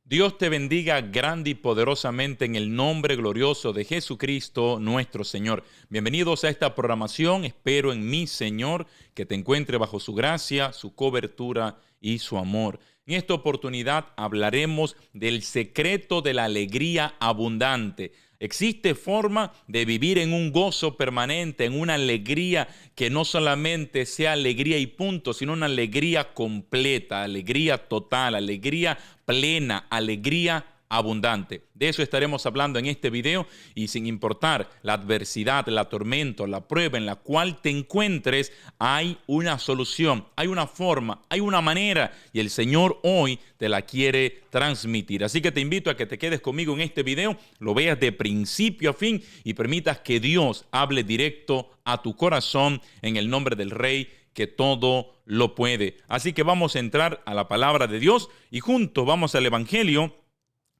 Dios te bendiga grande y poderosamente en el nombre glorioso de Jesucristo nuestro Señor. Bienvenidos a esta programación. Espero en mi Señor que te encuentre bajo su gracia, su cobertura y su amor. En esta oportunidad hablaremos del secreto de la alegría abundante. Existe forma de vivir en un gozo permanente, en una alegría que no solamente sea alegría y punto, sino una alegría completa, alegría total, alegría plena, alegría abundante. De eso estaremos hablando en este video y sin importar la adversidad, la tormenta, la prueba en la cual te encuentres, hay una solución, hay una forma, hay una manera y el Señor hoy te la quiere transmitir. Así que te invito a que te quedes conmigo en este video, lo veas de principio a fin y permitas que Dios hable directo a tu corazón en el nombre del Rey que todo lo puede. Así que vamos a entrar a la palabra de Dios y juntos vamos al Evangelio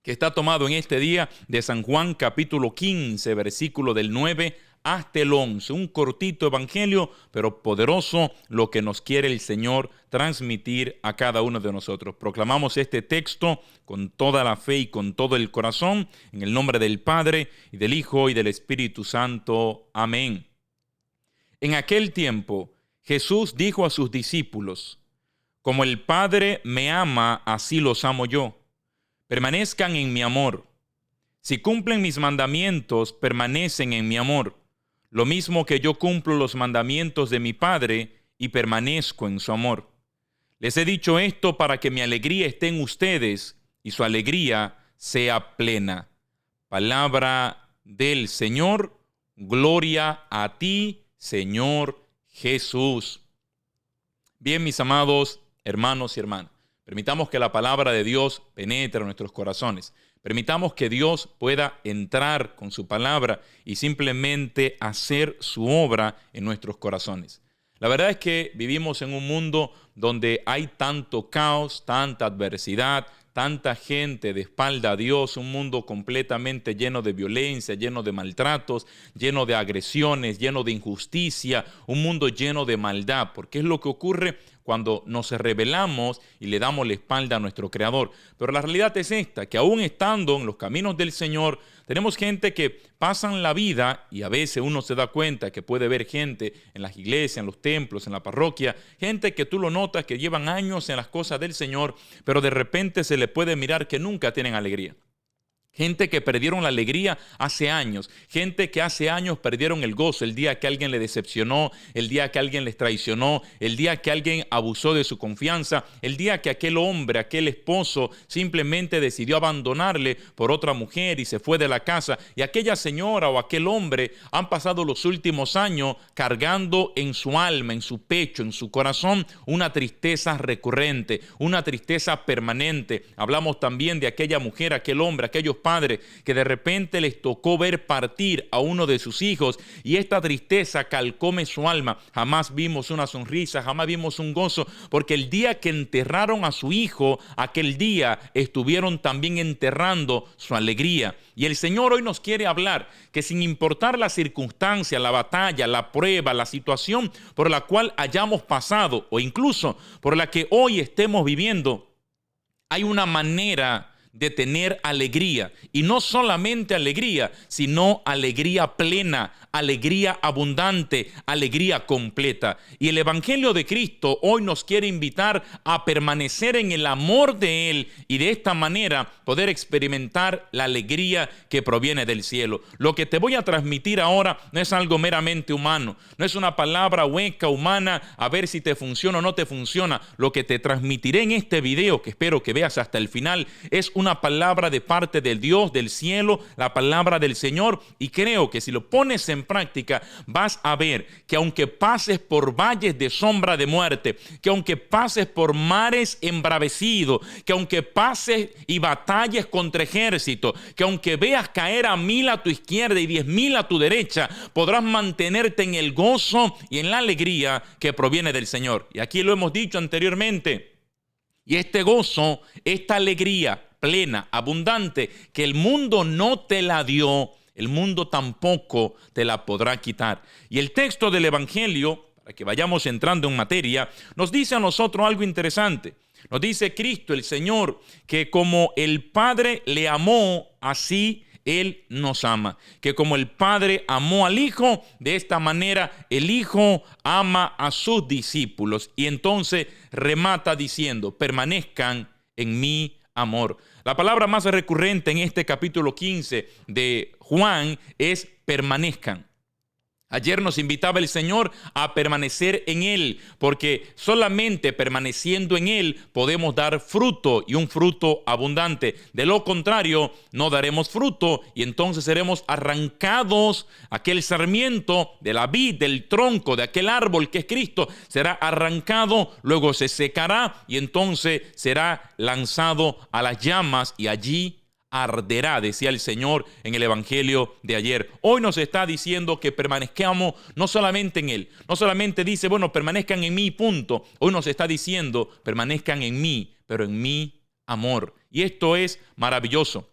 que está tomado en este día de San Juan capítulo 15, versículo del 9 hasta el 11. Un cortito evangelio, pero poderoso lo que nos quiere el Señor transmitir a cada uno de nosotros. Proclamamos este texto con toda la fe y con todo el corazón, en el nombre del Padre, y del Hijo, y del Espíritu Santo. Amén. En aquel tiempo, Jesús dijo a sus discípulos: Como el Padre me ama, así los amo yo. Permanezcan en mi amor. Si cumplen mis mandamientos, permanecen en mi amor, lo mismo que yo cumplo los mandamientos de mi Padre y permanezco en su amor. Les he dicho esto para que mi alegría esté en ustedes y su alegría sea plena. Palabra del Señor. Gloria a ti, Señor Jesús. Bien, mis amados hermanos y hermanas, permitamos que la palabra de Dios penetre en nuestros corazones. Permitamos que Dios pueda entrar con su palabra y simplemente hacer su obra en nuestros corazones. La verdad es que vivimos en un mundo donde hay tanto caos, tanta adversidad, tanta gente de espalda a Dios, un mundo completamente lleno de violencia, lleno de maltratos, lleno de agresiones, lleno de injusticia, un mundo lleno de maldad, porque es lo que ocurre cuando nos rebelamos y le damos la espalda a nuestro Creador. Pero la realidad es esta, que aún estando en los caminos del Señor, tenemos gente que pasan la vida y a veces uno se da cuenta que puede ver gente en las iglesias, en los templos, en la parroquia, gente que tú lo notas que llevan años en las cosas del Señor, pero de repente se le puede mirar que nunca tienen alegría. Gente que perdieron la alegría hace años, gente que hace años perdieron el gozo, el día que alguien les decepcionó, el día que alguien les traicionó, el día que alguien abusó de su confianza, el día que aquel hombre, aquel esposo simplemente decidió abandonarle por otra mujer y se fue de la casa, y aquella señora o aquel hombre han pasado los últimos años cargando en su alma, en su pecho, en su corazón, una tristeza recurrente, una tristeza permanente. Hablamos también de aquella mujer, aquel hombre, aquellos padres que de repente les tocó ver partir a uno de sus hijos y esta tristeza calcome su alma. Jamás vimos una sonrisa, jamás vimos un gozo, porque el día que enterraron a su hijo, aquel día estuvieron también enterrando su alegría. Y el Señor hoy nos quiere hablar que sin importar la circunstancia, la batalla, la prueba, la situación por la cual hayamos pasado o incluso por la que hoy estemos viviendo, hay una manera de tener alegría, y no solamente alegría, sino alegría plena, alegría abundante, alegría completa. Y el Evangelio de Cristo hoy nos quiere invitar a permanecer en el amor de Él y de esta manera poder experimentar la alegría que proviene del cielo. Lo que te voy a transmitir ahora no es algo meramente humano, no es una palabra hueca, humana, a ver si te funciona o no te funciona. Lo que te transmitiré en este video, que espero que veas hasta el final, es una palabra de parte del Dios del cielo, la palabra del Señor, y creo que si lo pones en práctica vas a ver que aunque pases por valles de sombra de muerte, que aunque pases por mares embravecidos, que aunque pases y batalles contra ejércitos, que aunque veas caer a 1000 a tu izquierda y 10,000 a tu derecha, podrás mantenerte en el gozo y en la alegría que proviene del Señor. Y aquí lo hemos dicho anteriormente. Y este gozo, esta alegría plena, abundante, que el mundo no te la dio, el mundo tampoco te la podrá quitar. Y el texto del Evangelio, para que vayamos entrando en materia, nos dice a nosotros algo interesante. Nos dice Cristo, el Señor, que como el Padre le amó, así Él nos ama. Que como el Padre amó al Hijo, de esta manera el Hijo ama a sus discípulos. Y entonces remata diciendo, permanezcan en mi amor. La palabra más recurrente en este capítulo 15 de Juan es permanezcan. Ayer nos invitaba el Señor a permanecer en Él, porque solamente permaneciendo en Él podemos dar fruto y un fruto abundante. De lo contrario, no daremos fruto y entonces seremos arrancados. Aquel sarmiento de la vid, del tronco, de aquel árbol que es Cristo, será arrancado, luego se secará y entonces será lanzado a las llamas y allí arderá, decía el Señor en el Evangelio de ayer. Hoy nos está diciendo que permanezcamos no solamente en Él, no solamente dice, bueno, permanezcan en mí, punto. Hoy nos está diciendo, permanezcan en mí, pero en mi amor. Y esto es maravilloso.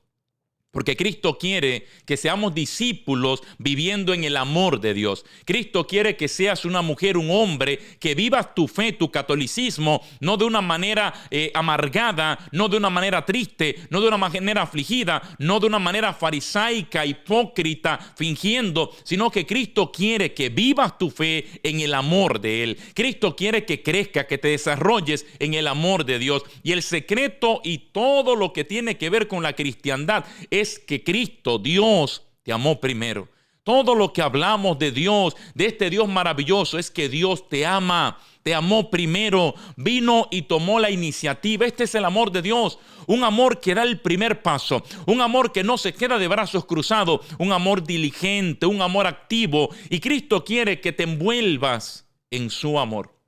Porque Cristo quiere que seamos discípulos viviendo en el amor de Dios. Cristo quiere que seas una mujer, un hombre, que vivas tu fe, tu catolicismo, no de una manera amargada, no de una manera triste, no de una manera afligida, no de una manera farisaica, hipócrita, fingiendo, sino que Cristo quiere que vivas tu fe en el amor de Él. Cristo quiere que crezca, que te desarrolles en el amor de Dios. Y el secreto y todo lo que tiene que ver con la cristiandad es que Cristo, Dios, te amó primero. Todo lo que hablamos de Dios, de este Dios maravilloso, es que Dios te ama, te amó primero, vino y tomó la iniciativa. Este es el amor de Dios, un amor que da el primer paso, un amor que no se queda de brazos cruzados, un amor diligente, un amor activo. Y Cristo quiere que te envuelvas en su amor.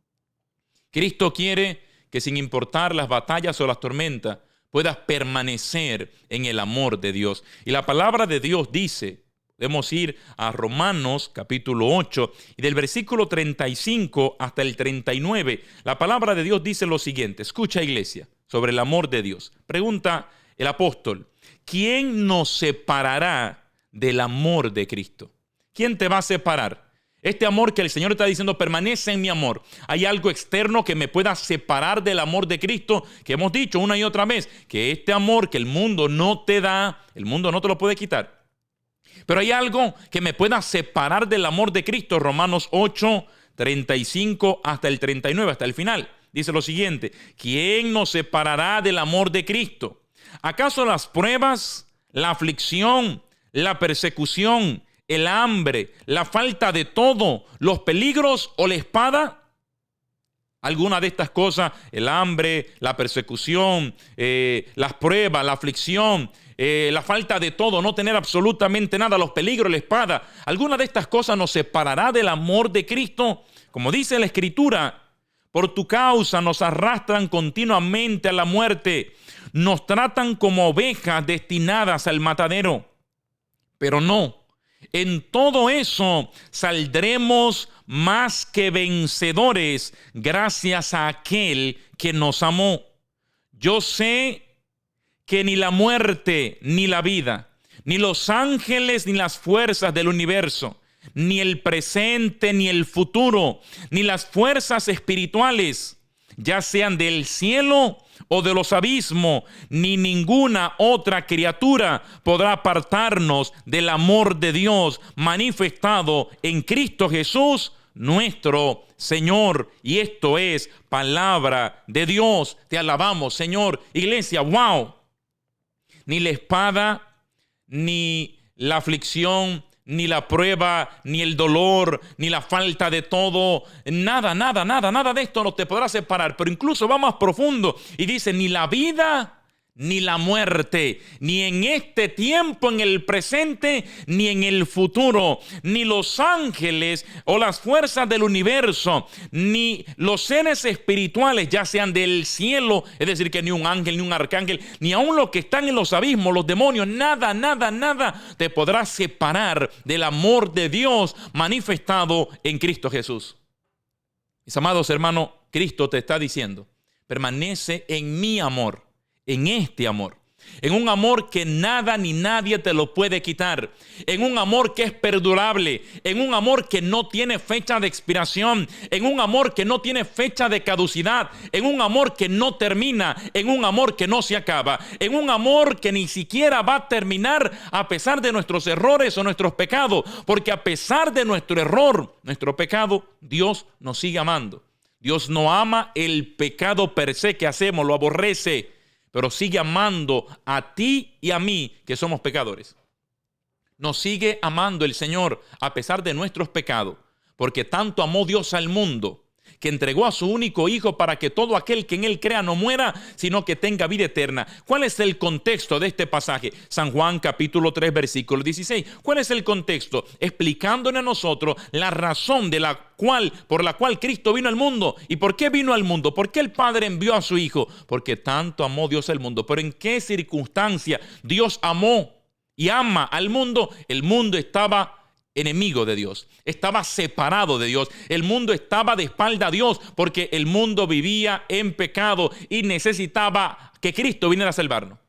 Cristo quiere que sin importar las batallas o las tormentas, puedas permanecer en el amor de Dios. Y la palabra de Dios dice, podemos ir a Romanos capítulo 8 y del versículo 35 hasta el 39. La palabra de Dios dice lo siguiente. Escucha, iglesia, sobre el amor de Dios. Pregunta el apóstol, ¿quién nos separará del amor de Cristo? ¿Quién te va a separar? Este amor que el Señor está diciendo, permanece en mi amor. ¿Hay algo externo que me pueda separar del amor de Cristo? Que hemos dicho una y otra vez, que este amor que el mundo no te da, el mundo no te lo puede quitar. Pero hay algo que me pueda separar del amor de Cristo. Romanos 8, 35 hasta el 39, hasta el final. Dice lo siguiente, ¿quién nos separará del amor de Cristo? ¿Acaso las pruebas, la aflicción, la persecución, el hambre, la falta de todo, los peligros o la espada? Alguna de estas cosas, el hambre, la persecución, las pruebas, la aflicción, la falta de todo, no tener absolutamente nada, los peligros, la espada, alguna de estas cosas nos separará del amor de Cristo. Como dice la Escritura, por tu causa nos arrastran continuamente a la muerte, nos tratan como ovejas destinadas al matadero. Pero no. En todo eso saldremos más que vencedores gracias a aquel que nos amó. Yo sé que ni la muerte, ni la vida, ni los ángeles, ni las fuerzas del universo, ni el presente, ni el futuro, ni las fuerzas espirituales, ya sean del cielo o de los abismos, ni ninguna otra criatura podrá apartarnos del amor de Dios manifestado en Cristo Jesús, nuestro Señor. Y esto es palabra de Dios. Te alabamos, Señor. Iglesia, wow. Ni la espada, ni la aflicción, ni la prueba, ni el dolor, ni la falta de todo, nada de esto no te podrá separar. Pero incluso va más profundo y dice, ni la vida, ni la muerte, ni en este tiempo, en el presente, ni en el futuro, ni los ángeles o las fuerzas del universo, ni los seres espirituales, ya sean del cielo, es decir, que ni un ángel, ni un arcángel, ni aun los que están en los abismos, los demonios, nada te podrá separar del amor de Dios manifestado en Cristo Jesús. Mis amados hermanos, Cristo te está diciendo, permanece en mi amor, en este amor. en un amor que nada ni nadie te lo puede quitar, en un amor que es perdurable, en un amor que no tiene fecha de expiración, en un amor que no tiene fecha de caducidad, en un amor que no termina, en un amor que no se acaba, en un amor que ni siquiera va a terminar a pesar de nuestros errores o nuestros pecados, porque a pesar de nuestro error, nuestro pecado, Dios nos sigue amando. Dios no ama el pecado per se que hacemos, lo aborrece, pero sigue amando a ti y a mí que somos pecadores. Nos sigue amando el Señor a pesar de nuestros pecados, porque tanto amó Dios al mundo que entregó a su único Hijo para que todo aquel que en Él crea no muera, sino que tenga vida eterna. ¿Cuál es el contexto de este pasaje? San Juan capítulo 3 versículo 16. ¿Cuál es el contexto? Explicándole a nosotros la razón por la cual Cristo vino al mundo. ¿Y por qué vino al mundo? ¿Por qué el Padre envió a su Hijo? Porque tanto amó Dios al mundo. ¿Pero en qué circunstancia Dios amó y ama al mundo? El mundo estaba enemigo de Dios, estaba separado de Dios, el mundo estaba de espalda a Dios porque el mundo vivía en pecado y necesitaba que Cristo viniera a salvarnos.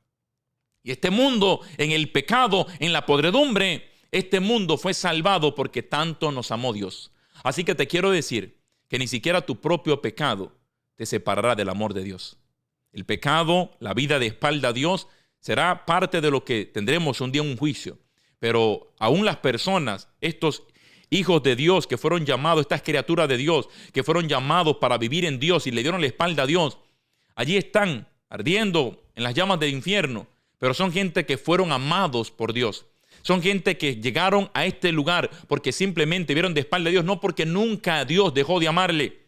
Y este mundo en el pecado, en la podredumbre, este mundo fue salvado porque tanto nos amó Dios. Así que te quiero decir que ni siquiera tu propio pecado te separará del amor de Dios. El pecado, la vida de espalda a Dios, será parte de lo que tendremos un día un juicio. Pero aún las personas, estos hijos de Dios que fueron llamados, estas criaturas de Dios que fueron llamados para vivir en Dios y le dieron la espalda a Dios, allí están ardiendo en las llamas del infierno, pero son gente que fueron amados por Dios. Son gente que llegaron a este lugar porque simplemente vieron de espalda a Dios, no porque nunca Dios dejó de amarle,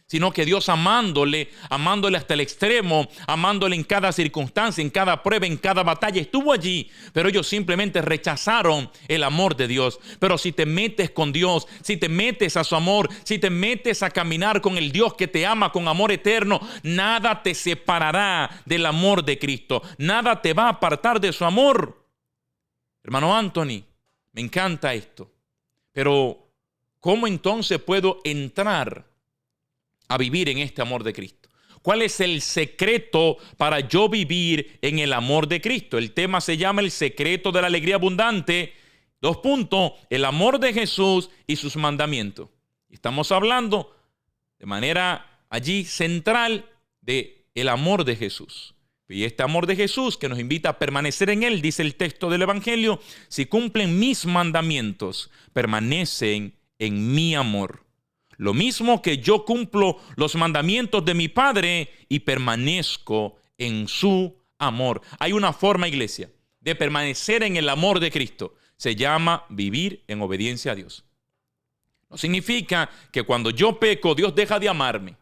sino que Dios amándole hasta el extremo, amándole en cada circunstancia, en cada prueba, en cada batalla, estuvo allí, pero ellos simplemente rechazaron el amor de Dios. Pero si te metes con Dios, si te metes a su amor, si te metes a caminar con el Dios que te ama con amor eterno, nada te separará del amor de Cristo, nada te va a apartar de su amor. Hermano Anthony, me encanta esto, pero ¿cómo entonces puedo entrar a vivir en este amor de Cristo? ¿Cuál es el secreto para yo vivir en el amor de Cristo? El tema se llama el secreto de la alegría abundante. 2 puntos, el amor de Jesús y sus mandamientos. Estamos hablando de manera allí central de el amor de Jesús. Y este amor de Jesús que nos invita a permanecer en Él, dice el texto del Evangelio, si cumplen mis mandamientos, permanecen en mi amor. Lo mismo que yo cumplo los mandamientos de mi Padre y permanezco en su amor. Hay una forma, iglesia, de permanecer en el amor de Cristo. Se llama vivir en obediencia a Dios. No significa que cuando yo peco, Dios deja de amarme.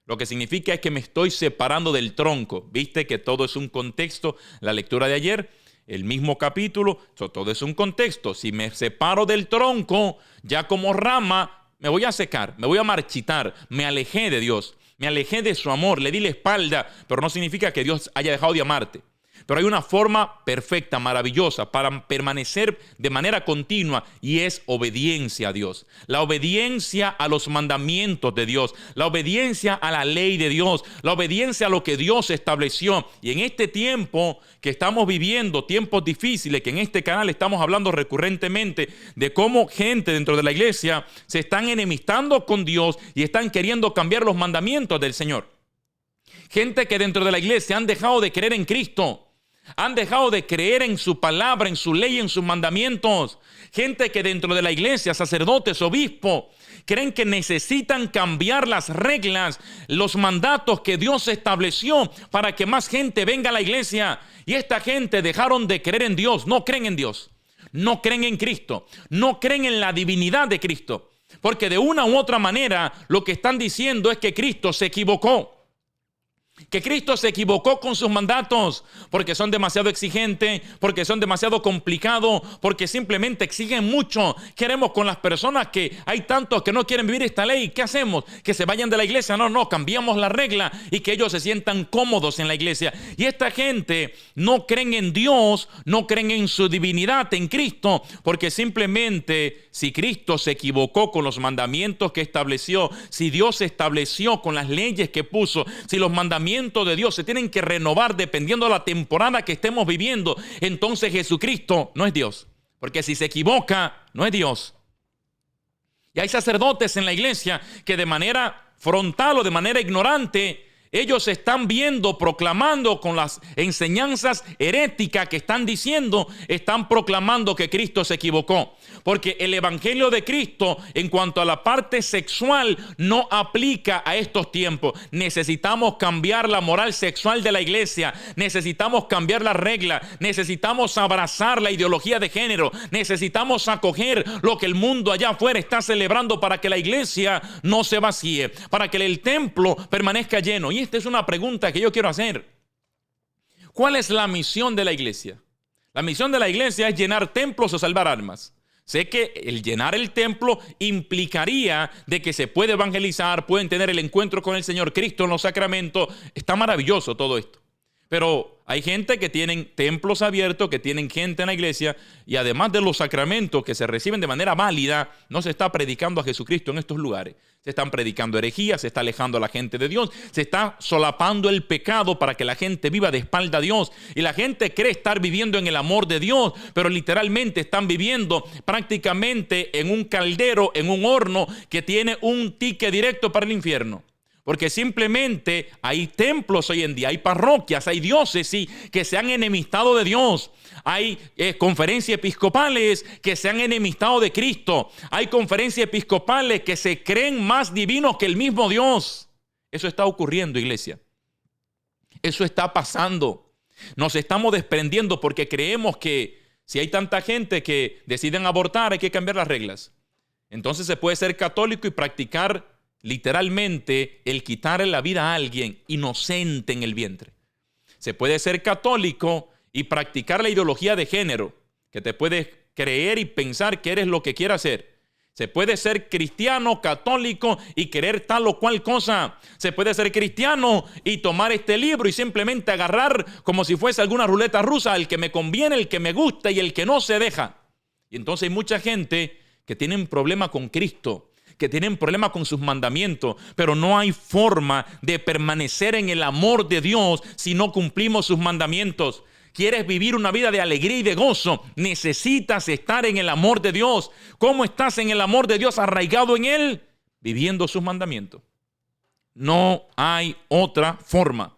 Lo que significa es que me estoy separando del tronco. Viste que todo es un contexto. La lectura de ayer, el mismo capítulo, todo es un contexto. Si me separo del tronco, ya como rama, me voy a secar, me voy a marchitar, me alejé de Dios, me alejé de su amor, le di la espalda, pero no significa que Dios haya dejado de amarte. Pero hay una forma perfecta, maravillosa, para permanecer de manera continua y es obediencia a Dios. La obediencia a los mandamientos de Dios, la obediencia a la ley de Dios, la obediencia a lo que Dios estableció. Y en este tiempo que estamos viviendo, tiempos difíciles, que en este canal estamos hablando recurrentemente de cómo gente dentro de la iglesia se están enemistando con Dios y están queriendo cambiar los mandamientos del Señor. Gente que dentro de la iglesia han dejado de creer en Cristo. Han dejado de creer en su palabra, en su ley, en sus mandamientos. Gente que dentro de la iglesia, sacerdotes, obispos, creen que necesitan cambiar las reglas, los mandatos que Dios estableció para que más gente venga a la iglesia. Y esta gente dejaron de creer en Dios, no creen en Dios, no creen en Cristo, no creen en la divinidad de Cristo. Porque de una u otra manera lo que están diciendo es que Cristo se equivocó. Que Cristo se equivocó con sus mandatos porque son demasiado exigentes, porque son demasiado complicados, porque simplemente exigen mucho. Queremos con las personas que hay tantos que no quieren vivir esta ley. ¿Qué hacemos? ¿Que se vayan de la iglesia? No, cambiamos la regla y que ellos se sientan cómodos en la iglesia. Y esta gente no creen en Dios, no creen en su divinidad, en Cristo, porque simplemente si Cristo se equivocó con los mandamientos que estableció, si Dios estableció con las leyes que puso, si los mandamientos pensamiento de Dios, se tienen que renovar dependiendo de la temporada que estemos viviendo. Entonces Jesucristo no es Dios, porque si se equivoca, no es Dios. Y hay sacerdotes en la iglesia que de manera frontal o de manera ignorante, ellos están viendo, proclamando con las enseñanzas heréticas que están diciendo, están proclamando que Cristo se equivocó. Porque el evangelio de Cristo en cuanto a la parte sexual no aplica a estos tiempos. Necesitamos cambiar la moral sexual de la iglesia. Necesitamos cambiar la regla. Necesitamos abrazar la ideología de género. Necesitamos acoger lo que el mundo allá afuera está celebrando para que la iglesia no se vacíe, para que el templo permanezca lleno. Y esta es una pregunta que yo quiero hacer. ¿Cuál es la misión de la iglesia? La misión de la iglesia es llenar templos o salvar almas. Sé que el llenar el templo implicaría de que se puede evangelizar, pueden tener el encuentro con el Señor Cristo en los sacramentos. Está maravilloso todo esto. Pero hay gente que tienen templos abiertos, que tienen gente en la iglesia, y además de los sacramentos que se reciben de manera válida, no se está predicando a Jesucristo en estos lugares. Se están predicando herejías, se está alejando a la gente de Dios, se está solapando el pecado para que la gente viva de espalda a Dios. Y la gente cree estar viviendo en el amor de Dios, pero literalmente están viviendo prácticamente en un caldero, en un horno que tiene un ticket directo para el infierno. Porque simplemente hay templos hoy en día, hay parroquias, hay diócesis que se han enemistado de Dios. Hay conferencias episcopales que se han enemistado de Cristo. Hay conferencias episcopales que se creen más divinos que el mismo Dios. Eso está ocurriendo, iglesia. Eso está pasando. Nos estamos desprendiendo porque creemos que si hay tanta gente que deciden abortar, hay que cambiar las reglas. Entonces se puede ser católico y practicar literalmente el quitarle la vida a alguien inocente en el vientre. Se puede ser católico y practicar la ideología de género, que te puedes creer y pensar que eres lo que quieras ser. Se puede ser cristiano, católico y querer tal o cual cosa. Se puede ser cristiano y tomar este libro y simplemente agarrar como si fuese alguna ruleta rusa, el que me conviene, el que me gusta y el que no se deja. Y entonces hay mucha gente que tiene un problema con Cristo, que tienen problemas con sus mandamientos, pero no hay forma de permanecer en el amor de Dios si no cumplimos sus mandamientos. ¿Quieres vivir una vida de alegría y de gozo? Necesitas estar en el amor de Dios. ¿Cómo estás en el amor de Dios arraigado en Él? Viviendo sus mandamientos. No hay otra forma.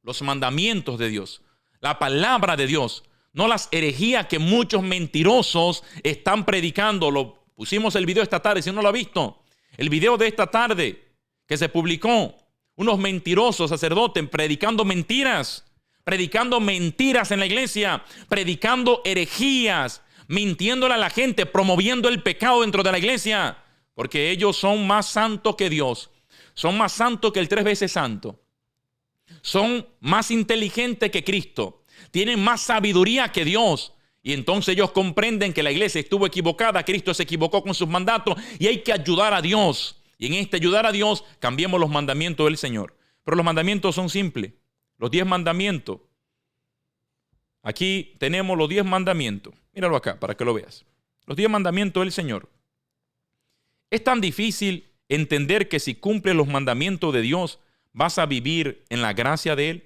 Los mandamientos de Dios, la palabra de Dios, no las herejías que muchos mentirosos están predicando. Pusimos el video esta tarde, si no lo ha visto. El video de esta tarde que se publicó. Unos mentirosos sacerdotes predicando mentiras en la iglesia, predicando herejías, mintiéndole a la gente, promoviendo el pecado dentro de la iglesia. Porque ellos son más santos que Dios. Son más santos que el 3 veces santo. Son más inteligentes que Cristo. Tienen más sabiduría que Dios. Y entonces ellos comprenden que la iglesia estuvo equivocada, Cristo se equivocó con sus mandatos y hay que ayudar a Dios. Y en este ayudar a Dios cambiemos los mandamientos del Señor. Pero los mandamientos son simples. Los 10 mandamientos. Aquí tenemos los 10 mandamientos. Míralo acá para que lo veas. Los 10 mandamientos del Señor. Es tan difícil entender que si cumples los mandamientos de Dios vas a vivir en la gracia de Él.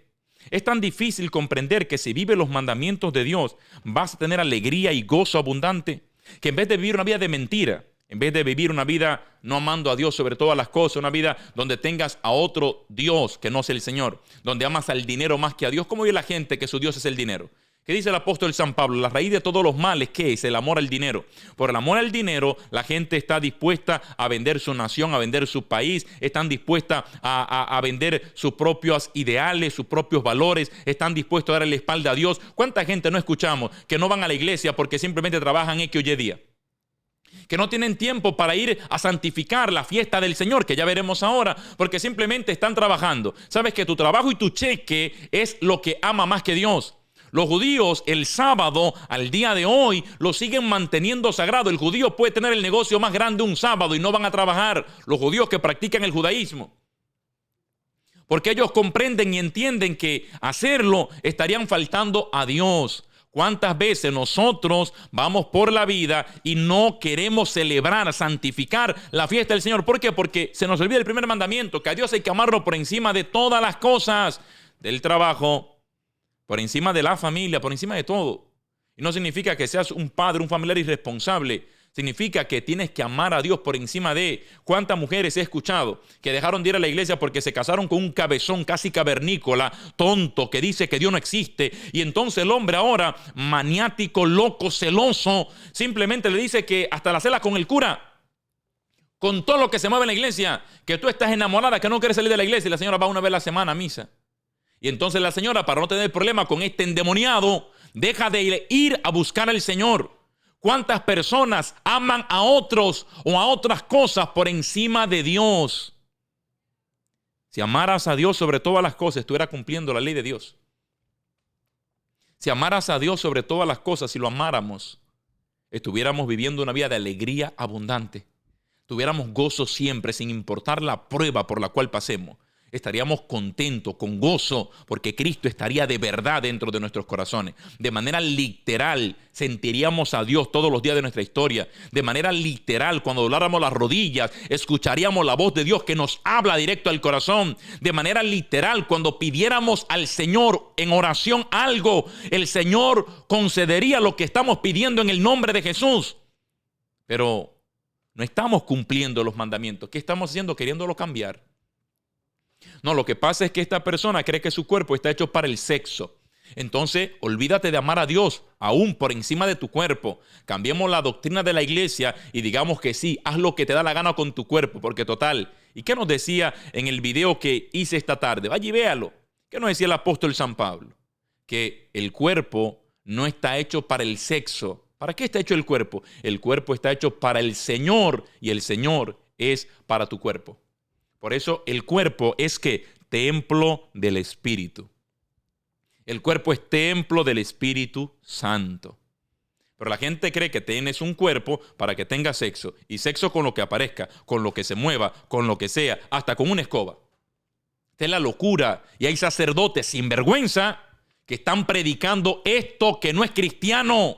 Es tan difícil comprender que si vives los mandamientos de Dios vas a tener alegría y gozo abundante, que en vez de vivir una vida de mentira, en vez de vivir una vida no amando a Dios sobre todas las cosas, una vida donde tengas a otro Dios que no sea el Señor, donde amas al dinero más que a Dios. ¿Cómo vive la gente que su Dios es el dinero? ¿Qué dice el apóstol San Pablo? La raíz de todos los males, ¿qué es? El amor al dinero. Por el amor al dinero, la gente está dispuesta a vender su nación, a vender su país, están dispuestas a vender sus propios ideales, sus propios valores, están dispuestos a darle la espalda a Dios. ¿Cuánta gente no escuchamos que no van a la iglesia porque simplemente trabajan X o Y día? Que no tienen tiempo para ir a santificar la fiesta del Señor, que ya veremos ahora, porque simplemente están trabajando. Sabes que tu trabajo y tu cheque es lo que ama más que Dios. Los judíos el sábado al día de hoy lo siguen manteniendo sagrado. El judío puede tener el negocio más grande un sábado y no van a trabajar. Los judíos que practican el judaísmo. Porque ellos comprenden y entienden que hacerlo estarían faltando a Dios. ¿Cuántas veces nosotros vamos por la vida y no queremos celebrar, santificar la fiesta del Señor? ¿Por qué? Porque se nos olvida el primer mandamiento, que a Dios hay que amarlo por encima de todas las cosas, del trabajo, por encima de la familia, por encima de todo. Y no significa que seas un padre, un familiar irresponsable. Significa que tienes que amar a Dios por encima de. ¿Cuántas mujeres he escuchado que dejaron de ir a la iglesia porque se casaron con un cabezón casi cavernícola, tonto, que dice que Dios no existe? Y entonces el hombre ahora, maniático, loco, celoso, simplemente le dice que hasta la cela con el cura, con todo lo que se mueve en la iglesia, que tú estás enamorada, que no quieres salir de la iglesia, y la señora va una vez a la semana a misa. Y entonces la señora, para no tener problema con este endemoniado, deja de ir a buscar al Señor. ¿Cuántas personas aman a otros o a otras cosas por encima de Dios? Si amaras a Dios sobre todas las cosas, estuvieras cumpliendo la ley de Dios. Si amaras a Dios sobre todas las cosas, si lo amáramos, estuviéramos viviendo una vida de alegría abundante. Tuviéramos gozo siempre, sin importar la prueba por la cual pasemos. Estaríamos contentos, con gozo, porque Cristo estaría de verdad dentro de nuestros corazones. De manera literal, sentiríamos a Dios todos los días de nuestra historia. De manera literal, cuando dobláramos las rodillas, escucharíamos la voz de Dios que nos habla directo al corazón. De manera literal, cuando pidiéramos al Señor en oración algo, el Señor concedería lo que estamos pidiendo en el nombre de Jesús. Pero no estamos cumpliendo los mandamientos. ¿Qué estamos haciendo? Queriéndolo cambiar. No, lo que pasa es que esta persona cree que su cuerpo está hecho para el sexo. Entonces, olvídate de amar a Dios aún por encima de tu cuerpo. Cambiemos la doctrina de la iglesia y digamos que sí, haz lo que te da la gana con tu cuerpo, porque total. ¿Y qué nos decía en el video que hice esta tarde? Vaya y véalo. ¿Qué nos decía el apóstol San Pablo? Que el cuerpo no está hecho para el sexo. ¿Para qué está hecho el cuerpo? El cuerpo está hecho para el Señor y el Señor es para tu cuerpo. Por eso el cuerpo es que templo del Espíritu. El cuerpo es templo del Espíritu Santo. Pero la gente cree que tienes un cuerpo para que tengas sexo. Y sexo con lo que aparezca, con lo que se mueva, con lo que sea, hasta con una escoba. Esta es la locura. Y hay sacerdotes sin vergüenza que están predicando esto que no es cristiano.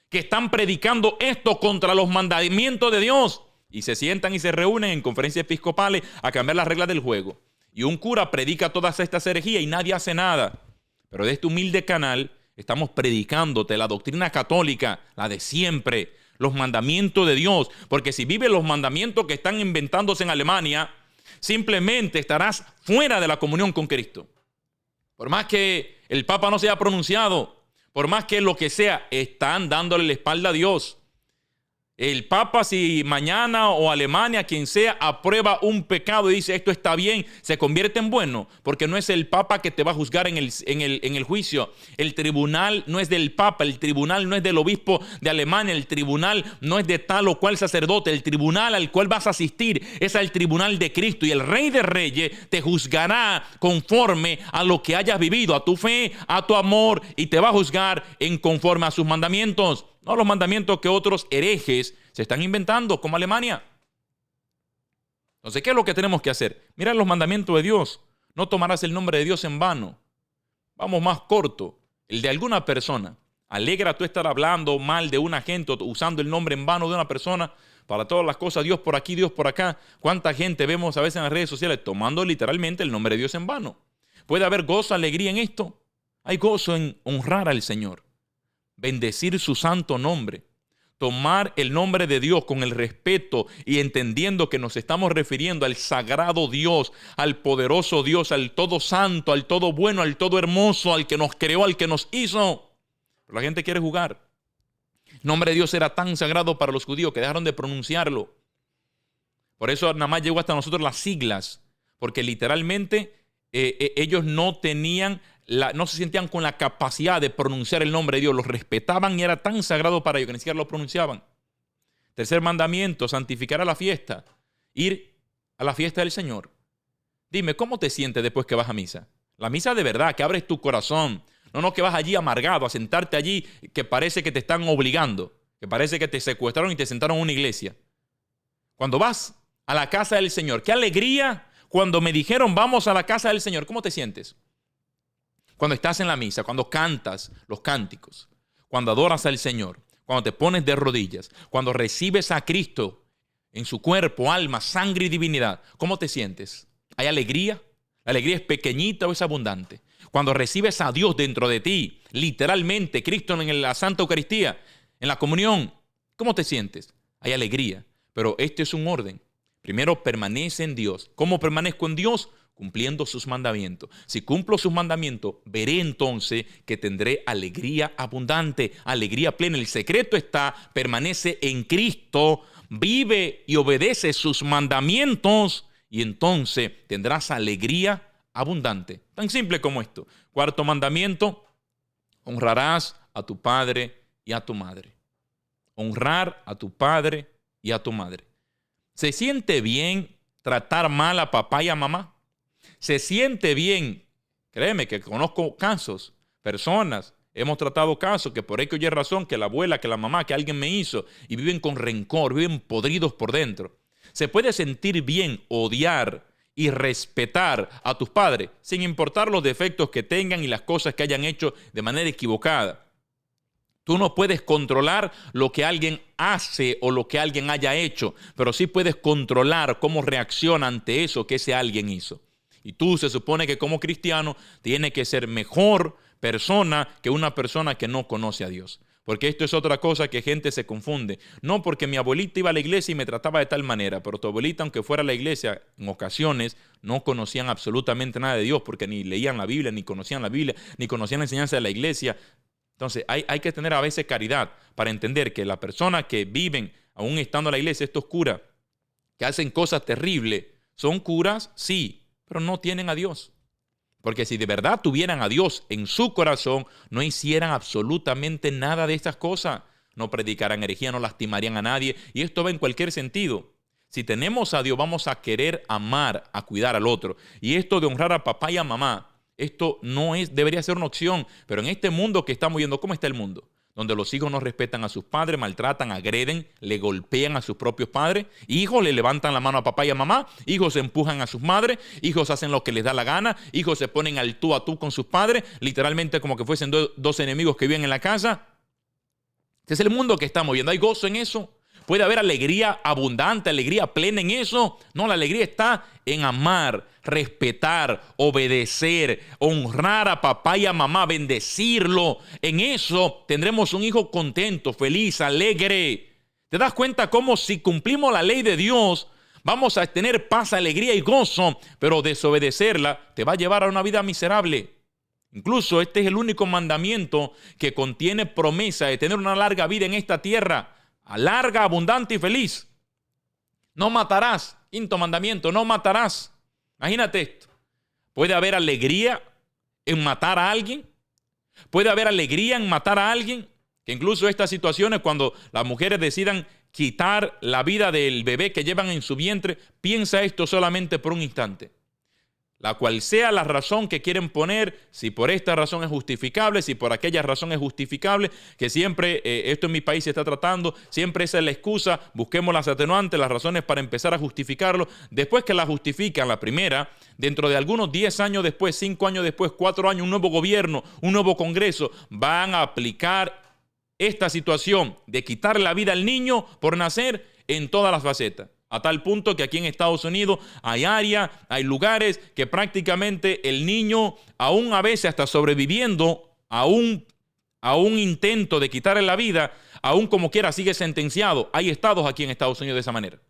Que están predicando esto contra los mandamientos de Dios. Y se sientan y se reúnen en conferencias episcopales a cambiar las reglas del juego. Y un cura predica todas estas herejías y nadie hace nada. Pero de este humilde canal estamos predicándote la doctrina católica, la de siempre, los mandamientos de Dios. Porque si vives los mandamientos que están inventándose en Alemania, simplemente estarás fuera de la comunión con Cristo. Por más que el Papa no se haya pronunciado, por más que lo que sea, están dándole la espalda a Dios. El Papa, si mañana o Alemania, quien sea, aprueba un pecado y dice esto está bien, se convierte en bueno, porque no es el Papa que te va a juzgar en el juicio. El tribunal no es del Papa, el tribunal no es del obispo de Alemania, el tribunal no es de tal o cual sacerdote, el tribunal al cual vas a asistir es al tribunal de Cristo y el Rey de Reyes te juzgará conforme a lo que hayas vivido, a tu fe, a tu amor, y te va a juzgar en conforme a sus mandamientos. No los mandamientos que otros herejes se están inventando, como Alemania. Entonces, ¿qué es lo que tenemos que hacer? Mira los mandamientos de Dios. No tomarás el nombre de Dios en vano. Vamos más corto. El de alguna persona. Alegra tú estar hablando mal de una gente o usando el nombre en vano de una persona para todas las cosas. Dios por aquí, Dios por acá. ¿Cuánta gente vemos a veces en las redes sociales tomando literalmente el nombre de Dios en vano? ¿Puede haber gozo, alegría en esto? Hay gozo en honrar al Señor. Bendecir su santo nombre, tomar el nombre de Dios con el respeto y entendiendo que nos estamos refiriendo al sagrado Dios, al poderoso Dios, al todo santo, al todo bueno, al todo hermoso, al que nos creó, al que nos hizo. Pero la gente quiere jugar. El nombre de Dios era tan sagrado para los judíos que dejaron de pronunciarlo. Por eso nada más llegó hasta nosotros las siglas, porque literalmente ellos no tenían no se sentían con la capacidad de pronunciar el nombre de Dios, los respetaban y era tan sagrado para ellos que ni siquiera lo pronunciaban. Tercer mandamiento, santificar a la fiesta, ir a la fiesta del Señor. Dime, ¿cómo te sientes después que vas a misa? La misa de verdad, que abres tu corazón, no que vas allí amargado, a sentarte allí que parece que te están obligando, que parece que te secuestraron y te sentaron en una iglesia. Cuando vas a la casa del Señor, qué alegría cuando me dijeron vamos a la casa del Señor. ¿Cómo te sientes? Cuando estás en la misa, cuando cantas los cánticos, cuando adoras al Señor, cuando te pones de rodillas, cuando recibes a Cristo en su cuerpo, alma, sangre y divinidad, ¿cómo te sientes? ¿Hay alegría? ¿La alegría es pequeñita o es abundante? Cuando recibes a Dios dentro de ti, literalmente, Cristo en la Santa Eucaristía, en la comunión, ¿cómo te sientes? Hay alegría, pero este es un orden. Primero permanece en Dios. ¿Cómo permanezco en Dios? Cumpliendo sus mandamientos. Si cumplo sus mandamientos, veré entonces que tendré alegría abundante, alegría plena. El secreto está, permanece en Cristo, vive y obedece sus mandamientos y entonces tendrás alegría abundante. Tan simple como esto. Cuarto mandamiento, honrarás a tu padre y a tu madre. Honrar a tu padre y a tu madre. ¿Se siente bien tratar mal a papá y a mamá? ¿Se siente bien? Créeme que conozco casos, personas, hemos tratado casos que por X o Y razón, que la abuela, que la mamá, que alguien me hizo, y viven con rencor, viven podridos por dentro. ¿Se puede sentir bien odiar y respetar a tus padres sin importar los defectos que tengan y las cosas que hayan hecho de manera equivocada? Tú no puedes controlar lo que alguien hace o lo que alguien haya hecho, pero sí puedes controlar cómo reacciona ante eso que ese alguien hizo. Y tú se supone que como cristiano tienes que ser mejor persona que una persona que no conoce a Dios. Porque esto es otra cosa que gente se confunde. No porque mi abuelita iba a la iglesia y me trataba de tal manera, pero tu abuelita, aunque fuera a la iglesia, en ocasiones no conocían absolutamente nada de Dios, porque ni leían la Biblia, ni conocían la Biblia, ni conocían la enseñanza de la iglesia. Entonces hay que tener a veces caridad para entender que las personas que viven, aún estando en la iglesia, estos curas, que hacen cosas terribles, son curas, sí, pero no tienen a Dios. Porque si de verdad tuvieran a Dios en su corazón, no hicieran absolutamente nada de estas cosas. No predicaran herejía, no lastimarían a nadie. Y esto va en cualquier sentido. Si tenemos a Dios, vamos a querer amar, a cuidar al otro. Y esto de honrar a papá y a mamá, esto debería ser una opción. Pero en este mundo que estamos viendo, ¿cómo está el mundo? Donde los hijos no respetan a sus padres, maltratan, agreden, le golpean a sus propios padres. Hijos le levantan la mano a papá y a mamá. Hijos empujan a sus madres. Hijos hacen lo que les da la gana. Hijos se ponen al tú a tú con sus padres. Literalmente como que fuesen dos enemigos que viven en la casa. Este es el mundo que estamos viendo. ¿Hay gozo en eso? ¿Puede haber alegría abundante, alegría plena en eso? No, la alegría está en amar, respetar, obedecer, honrar a papá y a mamá, bendecirlo. En eso tendremos un hijo contento, feliz, alegre. ¿Te das cuenta cómo si cumplimos la ley de Dios vamos a tener paz, alegría y gozo, pero desobedecerla te va a llevar a una vida miserable? Incluso este es el único mandamiento que contiene promesa de tener una larga vida en esta tierra. Larga, abundante y feliz. No matarás. Quinto mandamiento, no matarás. Imagínate esto. ¿Puede haber alegría en matar a alguien? ¿Puede haber alegría en matar a alguien? Que incluso estas situaciones, cuando las mujeres decidan quitar la vida del bebé que llevan en su vientre, piensa esto solamente por un instante. La cual sea la razón que quieren poner, si por esta razón es justificable, si por aquella razón es justificable, que siempre, esto en mi país se está tratando, siempre esa es la excusa, busquemos las atenuantes, las razones para empezar a justificarlo. Después que la justifican, la primera, dentro de algunos 10 años después, 5 años después, 4 años, un nuevo gobierno, un nuevo congreso, van a aplicar esta situación de quitar la vida al niño por nacer en todas las facetas. A tal punto que aquí en Estados Unidos hay áreas, hay lugares que prácticamente el niño, aún a veces hasta sobreviviendo a un intento de quitarle la vida, aún como quiera sigue sentenciado. Hay estados aquí en Estados Unidos de esa manera.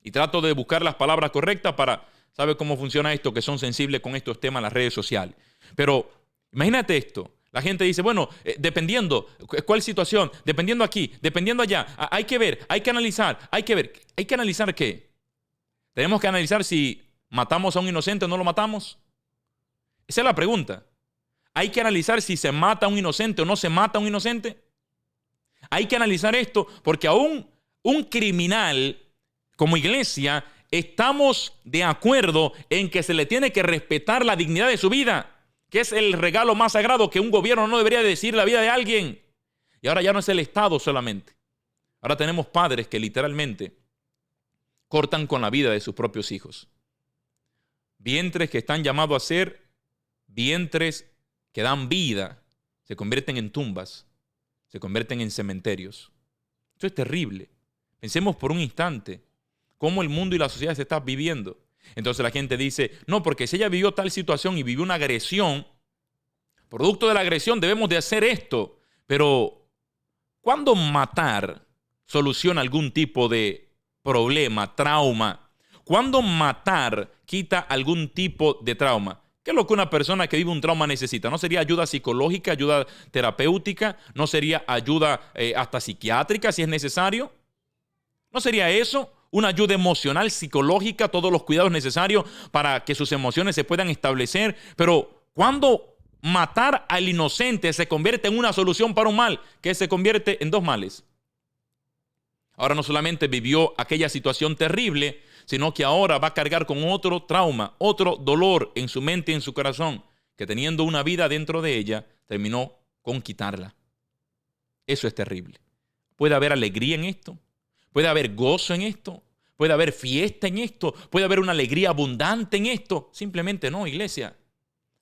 Y trato de buscar las palabras correctas para saber cómo funciona esto, que son sensibles con estos temas en las redes sociales. Pero imagínate esto. La gente dice, bueno, dependiendo, ¿cuál situación? Dependiendo aquí, dependiendo allá. Hay que ver, hay que analizar, hay que ver. ¿Hay que analizar qué? ¿Tenemos que analizar si matamos a un inocente o no lo matamos? Esa es la pregunta. ¿Hay que analizar si se mata a un inocente o no se mata a un inocente? Hay que analizar esto porque aún un criminal, como iglesia, estamos de acuerdo en que se le tiene que respetar la dignidad de su vida, que es el regalo más sagrado que un gobierno no debería decir la vida de alguien. Y ahora ya no es el Estado solamente. Ahora tenemos padres que literalmente cortan con la vida de sus propios hijos. Vientres que están llamados a ser vientres que dan vida, se convierten en tumbas. se convierten en cementerios. Esto es terrible. Pensemos por un instante cómo el mundo y la sociedad se están viviendo. Entonces la gente dice, no, porque si ella vivió tal situación y vivió una agresión, producto de la agresión debemos de hacer esto. Pero, ¿cuándo matar soluciona algún tipo de problema, trauma? ¿Cuándo matar quita algún tipo de trauma? ¿Qué es lo que una persona que vive un trauma necesita? ¿No sería ayuda psicológica, ayuda terapéutica? ¿No sería ayuda hasta psiquiátrica si es necesario? ¿No sería eso? Una ayuda emocional, psicológica, todos los cuidados necesarios para que sus emociones se puedan establecer. Pero cuando matar al inocente se convierte en una solución para un mal, que se convierte en dos males. Ahora no solamente vivió aquella situación terrible, sino que ahora va a cargar con otro trauma, otro dolor en su mente y en su corazón, que teniendo una vida dentro de ella, terminó con quitarla. Eso es terrible. ¿Puede haber alegría en esto? ¿Puede haber gozo en esto? ¿Puede haber fiesta en esto? ¿Puede haber una alegría abundante en esto? Simplemente no, iglesia.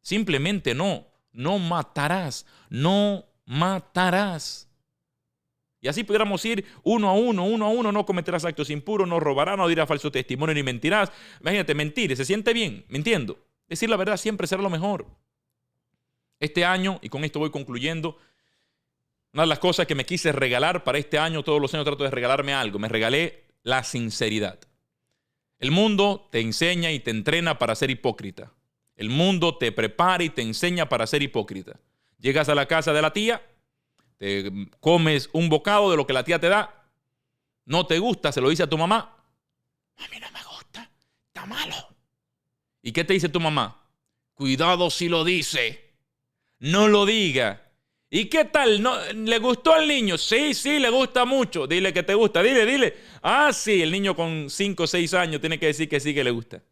Simplemente no. No matarás. No matarás. Y así pudiéramos ir uno a uno. No cometerás actos impuros, no robarás, no dirás falso testimonio ni mentirás. Imagínate, mentir, se siente bien, mintiendo. Decir la verdad siempre será lo mejor. Este año, y con esto voy concluyendo, una de las cosas que me quise regalar para este año, todos los años trato de regalarme algo. Me regalé la sinceridad. El mundo te enseña y te entrena para ser hipócrita. El mundo te prepara y te enseña para ser hipócrita. Llegas a la casa de la tía, te comes un bocado de lo que la tía te da, no te gusta, se lo dice a tu mamá. A mí no me gusta, está malo. ¿Y qué te dice tu mamá? Cuidado si lo dice, no lo diga. ¿Y qué tal? ¿No, le gustó al niño? Sí, le gusta mucho. Dile que te gusta, dile. Ah, sí, el niño con 5 o 6 años tiene que decir que sí, que le gusta.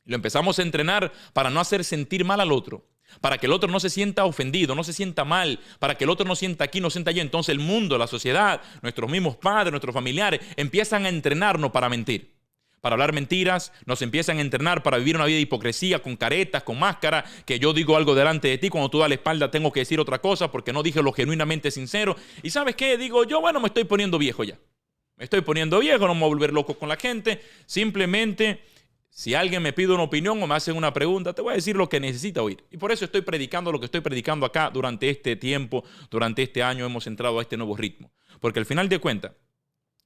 Lo empezamos a entrenar para no hacer sentir mal al otro, para que el otro no se sienta ofendido, no se sienta mal, para que el otro no sienta aquí, no sienta allá. Entonces el mundo, la sociedad, nuestros mismos padres, nuestros familiares, empiezan a entrenarnos para mentir, para hablar mentiras, nos empiezan a entrenar para vivir una vida de hipocresía, con caretas, con máscara, que yo digo algo delante de ti, cuando tú das la espalda tengo que decir otra cosa porque no dije lo genuinamente sincero. ¿Y sabes qué? Digo yo, bueno, me estoy poniendo viejo ya. Me estoy poniendo viejo, no me voy a volver loco con la gente. Simplemente, si alguien me pide una opinión o me hace una pregunta, te voy a decir lo que necesita oír. Y por eso estoy predicando lo que estoy predicando acá durante este tiempo, durante este año hemos entrado a este nuevo ritmo. Porque al final de cuentas,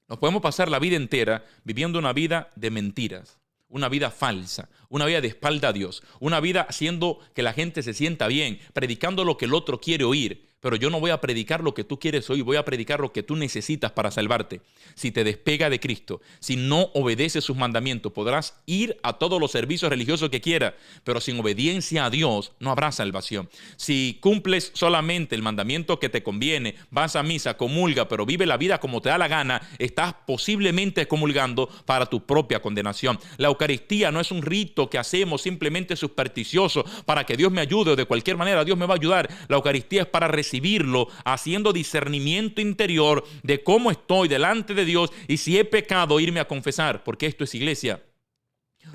nos podemos pasar la vida entera viviendo una vida de mentiras, una vida falsa, una vida de espalda a Dios, una vida haciendo que la gente se sienta bien, predicando lo que el otro quiere oír. Pero yo no voy a predicar lo que tú quieres oír, voy a predicar lo que tú necesitas para salvarte. Si te despega de Cristo, si no obedeces sus mandamientos, podrás ir a todos los servicios religiosos que quieras, pero sin obediencia a Dios no habrá salvación. Si cumples solamente el mandamiento que te conviene, vas a misa, comulga, pero vive la vida como te da la gana, estás posiblemente comulgando para tu propia condenación. La Eucaristía no es un rito que hacemos simplemente supersticioso para que Dios me ayude o de cualquier manera Dios me va a ayudar. La Eucaristía es para recibirlo, haciendo discernimiento interior de cómo estoy delante de Dios y si he pecado, irme a confesar, porque esto es iglesia.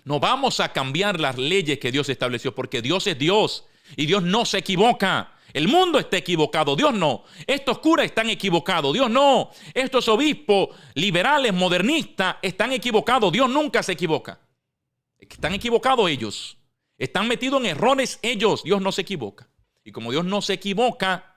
No vamos a cambiar las leyes que Dios estableció, porque Dios es Dios y Dios no se equivoca. El mundo está equivocado, Dios no. Estos curas están equivocados, Dios no. Estos obispos liberales, modernistas, están equivocados, Dios nunca se equivoca. Están equivocados ellos. Están metidos en errores ellos, Dios no se equivoca. Y como Dios no se equivoca,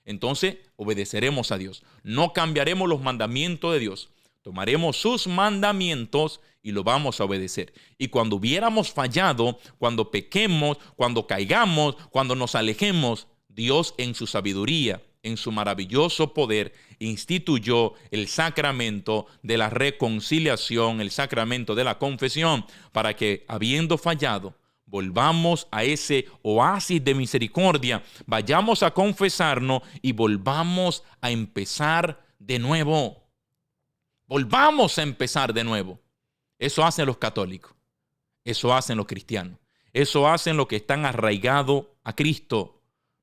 entonces obedeceremos a Dios. No cambiaremos los mandamientos de Dios. Tomaremos sus mandamientos y lo vamos a obedecer. Y cuando hubiéramos fallado, cuando pequemos, cuando caigamos, cuando nos alejemos, Dios en su sabiduría, en su maravilloso poder, instituyó el sacramento de la reconciliación, el sacramento de la confesión, para que, habiendo fallado, volvamos a ese oasis de misericordia, vayamos a confesarnos y volvamos a empezar de nuevo. Volvamos a empezar de nuevo. Eso hacen los católicos, eso hacen los cristianos, eso hacen los que están arraigados a Cristo.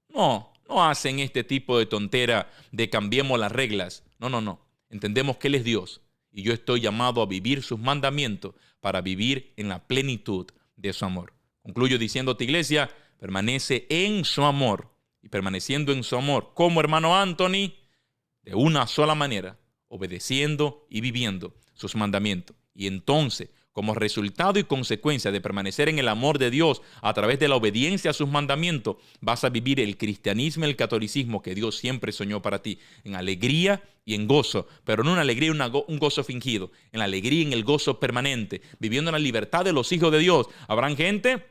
No hacen este tipo de tontera de cambiemos las reglas. No. Entendemos que Él es Dios y yo estoy llamado a vivir sus mandamientos para vivir en la plenitud de su amor. Concluyo diciéndote, iglesia, permanece en su amor y permaneciendo en su amor. ¿Cómo, hermano Anthony? De una sola manera, obedeciendo y viviendo sus mandamientos. Y entonces, como resultado y consecuencia de permanecer en el amor de Dios a través de la obediencia a sus mandamientos, vas a vivir el cristianismo y el catolicismo que Dios siempre soñó para ti, en alegría y en gozo, pero no una alegría y un gozo fingido, en la alegría y en el gozo permanente, viviendo en la libertad de los hijos de Dios. Habrán gente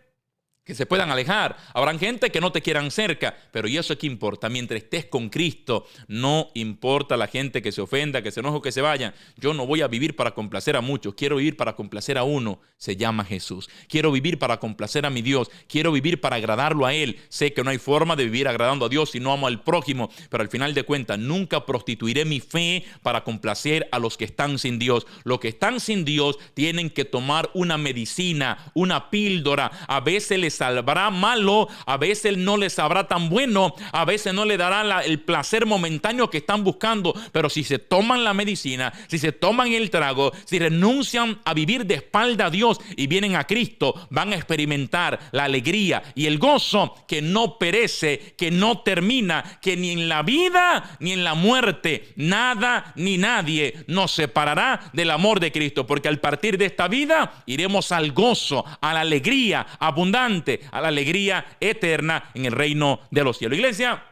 que se puedan alejar, habrán gente que no te quieran cerca, pero ¿y eso qué importa? Mientras estés con Cristo, no importa la gente que se ofenda, que se enoje o que se vayan. Yo no voy a vivir para complacer a muchos, quiero vivir para complacer a uno, se llama Jesús. Quiero vivir para complacer a mi Dios, quiero vivir para agradarlo a Él. Sé que no hay forma de vivir agradando a Dios si no amo al prójimo, pero al final de cuentas nunca prostituiré mi fe para complacer a los que están sin Dios. Los que están sin Dios tienen que tomar una medicina, una píldora. A veces les salvará malo, a veces no les sabrá tan bueno, a veces no le dará el placer momentáneo que están buscando, pero si se toman la medicina, si se toman el trago, si renuncian a vivir de espalda a Dios y vienen a Cristo, van a experimentar la alegría y el gozo que no perece, que no termina, que ni en la vida ni en la muerte nada ni nadie nos separará del amor de Cristo, porque al partir de esta vida iremos al gozo, a la alegría abundante, a la alegría eterna en el reino de los cielos. Iglesia,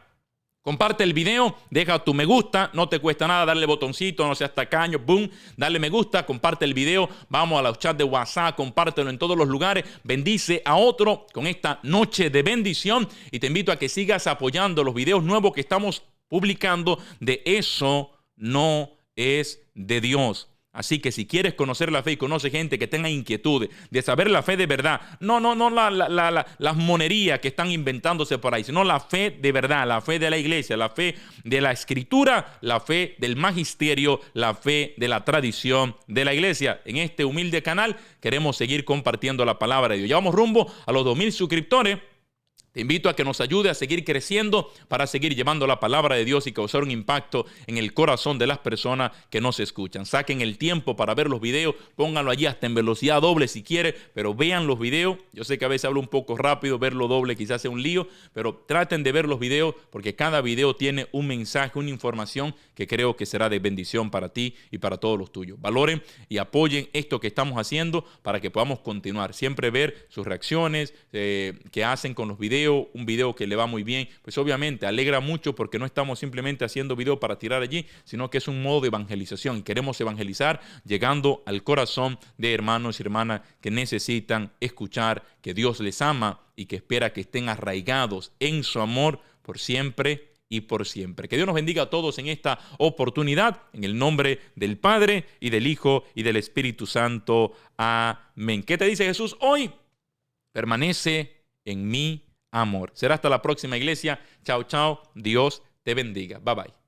comparte el video, deja tu me gusta, no te cuesta nada darle botoncito, no seas tacaño, boom, dale me gusta, comparte el video, vamos a los chats de WhatsApp, compártelo en todos los lugares, bendice a otro con esta noche de bendición y te invito a que sigas apoyando los videos nuevos que estamos publicando de Eso no es de Dios. Así que si quieres conocer la fe y conoce gente que tenga inquietudes de saber la fe de verdad, no las monerías que están inventándose por ahí, sino la fe de verdad, la fe de la iglesia, la fe de la escritura, la fe del magisterio, la fe de la tradición de la iglesia. En este humilde canal queremos seguir compartiendo la palabra de Dios. Ya vamos rumbo a los 2,000 suscriptores. Te invito a que nos ayude a seguir creciendo para seguir llevando la palabra de Dios y causar un impacto en el corazón de las personas que nos escuchan. Saquen el tiempo para ver los videos, pónganlo allí hasta en velocidad doble si quiere, pero vean los videos. Yo sé que a veces hablo un poco rápido, verlo doble quizás sea un lío, pero traten de ver los videos porque cada video tiene un mensaje, una información que creo que será de bendición para ti y para todos los tuyos. Valoren y apoyen esto que estamos haciendo para que podamos continuar. Siempre ver sus reacciones que hacen con los videos. Un video que le va muy bien, pues obviamente alegra mucho porque no estamos simplemente haciendo video para tirar allí, sino que es un modo de evangelización y queremos evangelizar llegando al corazón de hermanos y hermanas que necesitan escuchar que Dios les ama y que espera que estén arraigados en su amor por siempre y por siempre. Que Dios nos bendiga a todos en esta oportunidad, en el nombre del Padre y del Hijo y del Espíritu Santo. Amén. ¿Qué te dice Jesús hoy? Permanece en mí amor. Será hasta la próxima, iglesia. Chao, chao. Dios te bendiga. Bye, bye.